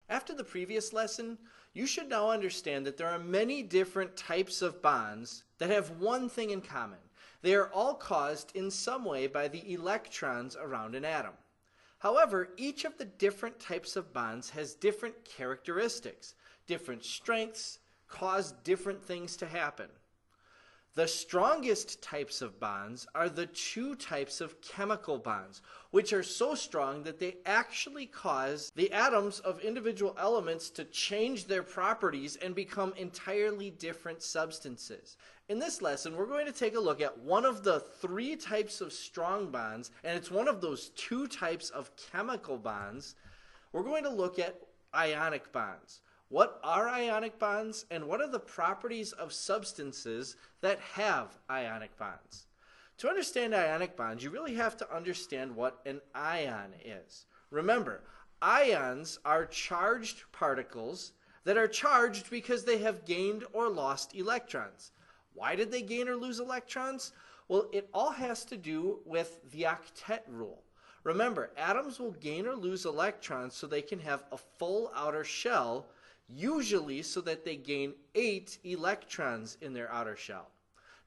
After the previous lesson, you should now understand that there are many different types of bonds that have one thing in common. They are all caused in some way by the electrons around an atom. However, each of the different types of bonds has different characteristics, different strengths, cause different things to happen. The strongest types of bonds are the two types of chemical bonds, which are so strong that they actually cause the atoms of individual elements to change their properties and become entirely different substances. In this lesson, we're going to take a look at one of the three types of strong bonds, and it's one of those two types of chemical bonds. We're going to look at ionic bonds. What are ionic bonds, and what are the properties of substances that have ionic bonds? To understand ionic bonds, you really have to understand what an ion is. Remember, ions are charged particles that are charged because they have gained or lost electrons. Why did they gain or lose electrons? Well, it all has to do with the octet rule. Remember, atoms will gain or lose electrons so they can have a full outer shell, usually so that they gain 8 electrons in their outer shell.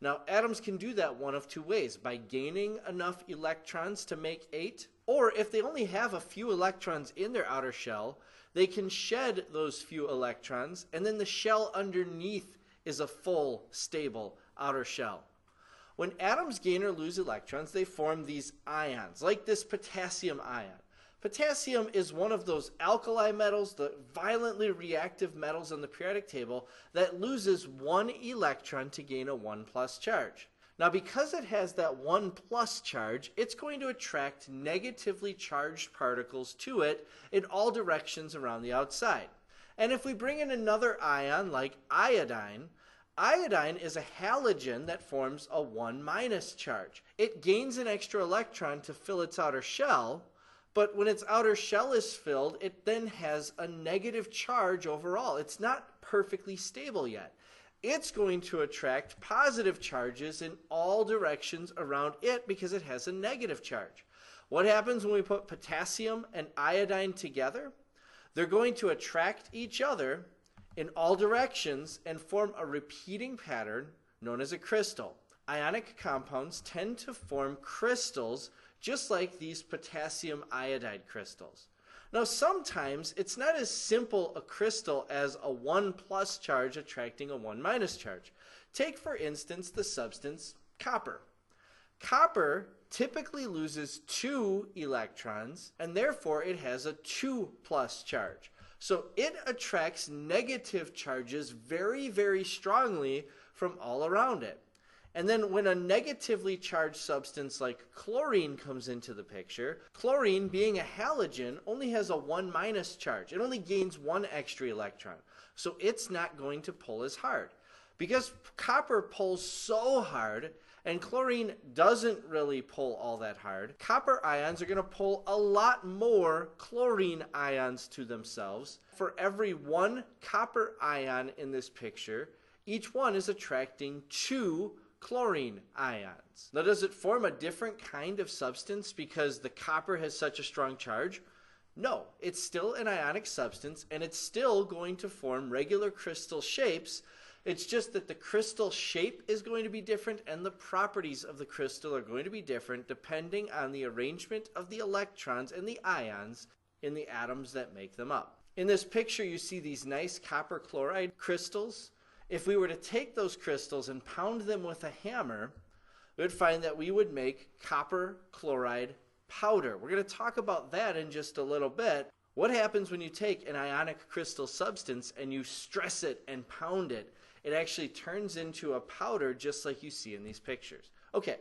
Now, atoms can do that one of two ways, by gaining enough electrons to make 8, or if they only have a few electrons in their outer shell, they can shed those few electrons, and then the shell underneath is a full, stable outer shell. When atoms gain or lose electrons, they form these ions, like this potassium ion. Potassium is one of those alkali metals, the violently reactive metals on the periodic table, that loses 1 electron to gain a 1+ charge. Now, because it has that 1+ charge, it's going to attract negatively charged particles to it in all directions around the outside. And if we bring in another ion like iodine, iodine is a halogen that forms a 1- charge. It gains an extra electron to fill its outer shell, but when its outer shell is filled, it then has a negative charge overall. It's not perfectly stable yet. It's going to attract positive charges in all directions around it because it has a negative charge. What happens when we put potassium and iodine together? They're going to attract each other in all directions and form a repeating pattern known as a crystal. Ionic compounds tend to form crystals just like these potassium iodide crystals. Now, sometimes it's not as simple a crystal as a 1+ charge attracting a 1- charge. Take, for instance, the substance copper. Copper typically loses 2 electrons, and therefore it has a 2+ charge. So it attracts negative charges very, very strongly from all around it. And then when a negatively charged substance like chlorine comes into the picture, chlorine, being a halogen, only has a 1- charge. It only gains 1 extra electron. So it's not going to pull as hard. Because copper pulls so hard and chlorine doesn't really pull all that hard, copper ions are going to pull a lot more chlorine ions to themselves. For every 1 copper ion in this picture, each one is attracting 2 chlorine ions. Now, does it form a different kind of substance because the copper has such a strong charge? No, it's still an ionic substance, and it's still going to form regular crystal shapes. It's just that the crystal shape is going to be different, and the properties of the crystal are going to be different depending on the arrangement of the electrons and the ions in the atoms that make them up. In this picture, you see these nice copper chloride crystals. If we were to take those crystals and pound them with a hammer, we would find that we would make copper chloride powder. We're going to talk about that in just a little bit. What happens when you take an ionic crystal substance and you stress it and pound it? It actually turns into a powder just like you see in these pictures. Okay,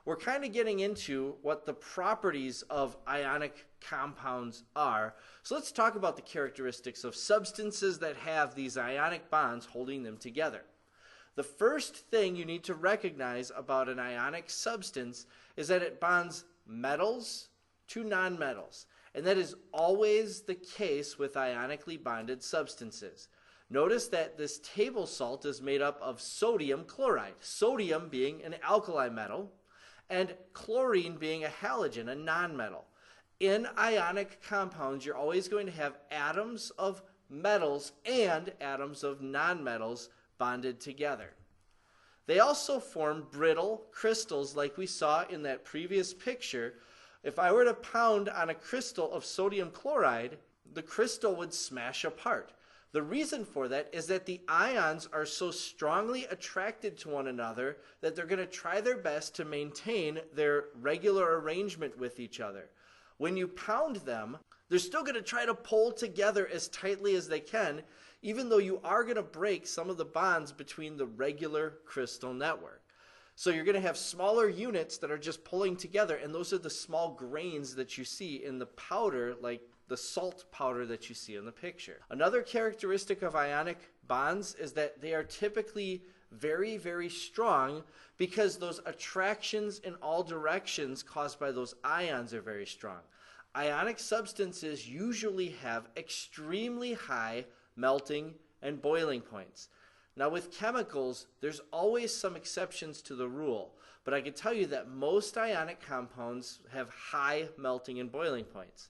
we're kind of getting into what the properties of ionic compounds are. So let's talk about the characteristics of substances that have these ionic bonds holding them together. The first thing you need to recognize about an ionic substance is that it bonds metals to nonmetals. And that is always the case with ionically bonded substances. Notice that this table salt is made up of sodium chloride, sodium being an alkali metal, and chlorine being a halogen, a nonmetal. In ionic compounds, you're always going to have atoms of metals and atoms of nonmetals bonded together. They also form brittle crystals like we saw in that previous picture. If I were to pound on a crystal of sodium chloride, the crystal would smash apart. The reason for that is that the ions are so strongly attracted to one another that they're going to try their best to maintain their regular arrangement with each other. When you pound them, they're still going to try to pull together as tightly as they can, even though you are going to break some of the bonds between the regular crystal network. So you're going to have smaller units that are just pulling together, and those are the small grains that you see in the powder, like the salt powder that you see in the picture. Another characteristic of ionic bonds is that they are typically very, very strong because those attractions in all directions caused by those ions are very strong. Ionic substances usually have extremely high melting and boiling points. Now with chemicals, there's always some exceptions to the rule, but I can tell you that most ionic compounds have high melting and boiling points.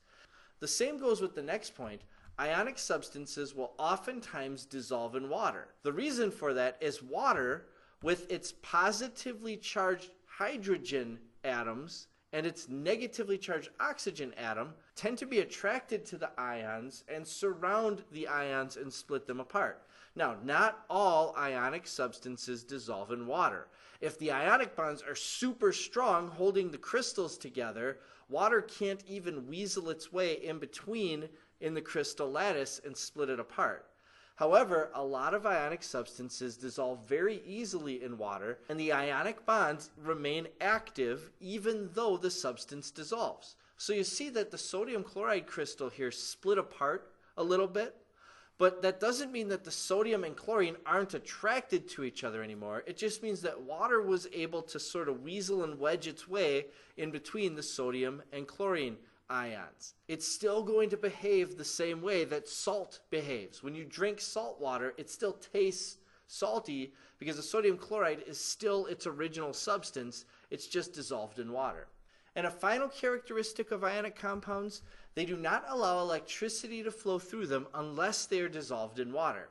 The same goes with the next point. Ionic substances will oftentimes dissolve in water. The reason for that is water, with its positively charged hydrogen atoms and its negatively charged oxygen atom, tend to be attracted to the ions and surround the ions and split them apart. Now, not all ionic substances dissolve in water. If the ionic bonds are super strong, holding the crystals together, water can't even weasel its way in between in the crystal lattice and split it apart. However, a lot of ionic substances dissolve very easily in water, and the ionic bonds remain active even though the substance dissolves. So you see that the sodium chloride crystal here split apart a little bit, but that doesn't mean that the sodium and chlorine aren't attracted to each other anymore. It just means that water was able to sort of weasel and wedge its way in between the sodium and chlorine ions. It's still going to behave the same way that salt behaves. When you drink salt water, it still tastes salty because the sodium chloride is still its original substance. It's just dissolved in water. And a final characteristic of ionic compounds, they do not allow electricity to flow through them unless they are dissolved in water.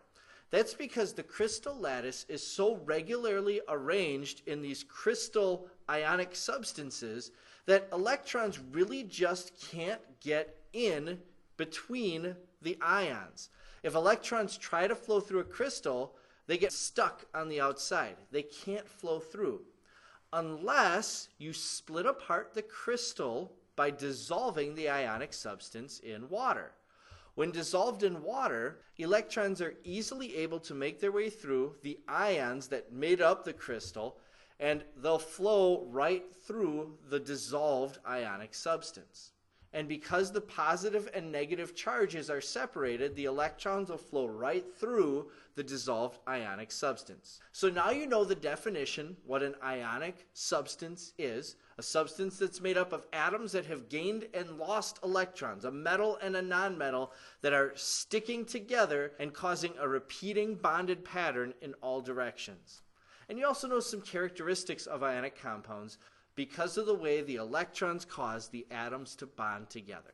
That's because the crystal lattice is so regularly arranged in these crystal ionic substances that electrons really just can't get in between the ions. If electrons try to flow through a crystal, they get stuck on the outside. They can't flow through unless you split apart the crystal by dissolving the ionic substance in water. When dissolved in water, electrons are easily able to make their way through the ions that made up the crystal, and they'll flow right through the dissolved ionic substance. And because the positive and negative charges are separated, the electrons will flow right through the dissolved ionic substance. So now you know the definition, what an ionic substance is. A substance that's made up of atoms that have gained and lost electrons, a metal and a nonmetal that are sticking together and causing a repeating bonded pattern in all directions. And you also know some characteristics of ionic compounds because of the way the electrons cause the atoms to bond together.